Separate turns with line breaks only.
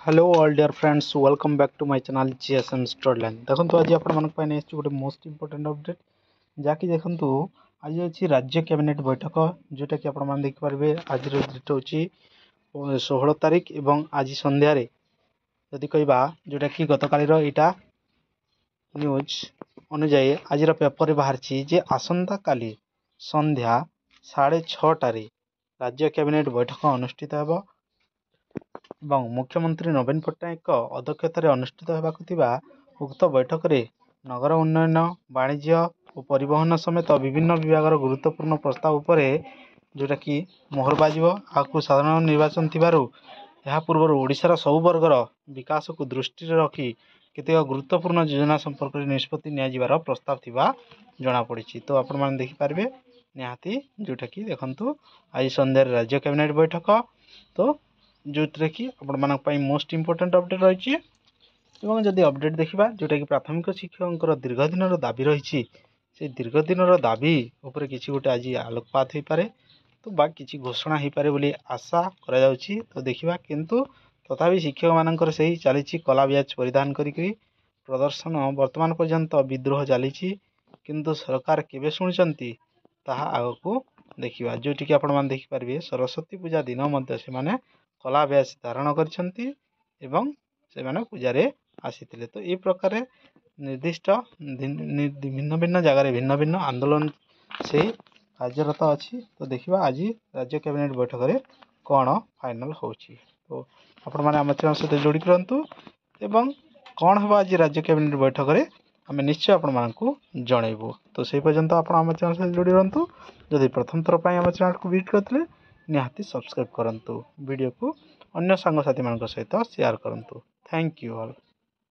Hello all dear friends welcome back to my channel GSM studyline. देखो आज आपण गोटे मोस्ट इंपोर्टेंट अपडेट जहाँकि देखो आज अच्छी राज्य कैबिनेट बैठक जोटा कि आपण देखिपारे आज डेट हूँ 16 तारिख एवं आज संध्यारे जदि कहवा जोटा कि गत कालीर यहाँ न्यूज अनुजाई आज पेपर बाहर जे आसंता काली संध्या 6:30 राज्य कैबिनेट बैठक अनुष्ठित होगा ଏବଂ मुख्यमंत्री नवीन पट्टनायक अध्यक्षतार अनुष्ठित होगा उक्त बैठक में नगर उन्नयन वाणिज्य और परिवहन समेत विभिन्न विभाग गुरुत्वपूर्ण प्रस्ताव उपर जोटा कि मोहर बाजिब आपको साधारण निर्वाचन यह पूर्व ओडिशार सबु वर्गर विकास को दृष्टि रखी केतेक गुरुत्वपूर्ण योजना संपर्क में निष्पत्ति नियाजिबार प्रस्ताव थिबा जना पड़ी। तो आपण मैंने देखिपारे निहाती जोटा कि देखंतु आज संध्यार राज्य कैबिनेट बैठक तो जो कि आपण मोस्ट इंपोर्टेंट अपडेट रही जदि अपडेट देखा जोटा कि प्राथमिक शिक्षकों दीर्घ दिन दाबी रही से दीर्घ दिन दाबी उपर किसी गोटे आज आलोकपात हो पारे तो बा किसी घोषणा हो पारे बोली आशा करा जाउछि। तो देखा किंतु तथापि शिक्षक मानकर से चली कला ब्याज परिधान करी प्रदर्शन वर्तमान पर्यंत विद्रोह चली किंतु सरकार केबे शुणुचंती ताहा आगको देखिबा जोटी कि आपण माने देखिपारे सरस्वती पूजा दिन मध्य से कला ब्याज धारण करछंती एवं से माने पूजारे आसीथिले। तो ये प्रकार निर्दिष्ट भिन्न भिन्न जगार भिन्न भिन्न आंदोलन से कार्यरत अच्छी। तो देखा आज राज्य कैबिनेट बैठक में कौन फाइनल होची। तो आपण माने आम चैनल सहित जोड़ी करंतु एवं कौन हम आज राज्य कैबिनेट बैठक में आम निश्चय आपण मानकु जनइबू। तो से पर्यंत आप आम चैनल सहित जोड़ी रहंतु। जदि प्रथम थर पर आम चैनल को विजिट करते निहाती सब्सक्राइब करंतु वीडियो को अन्य सांगसाथी मान सहित शेयर करंतु। Thank you all.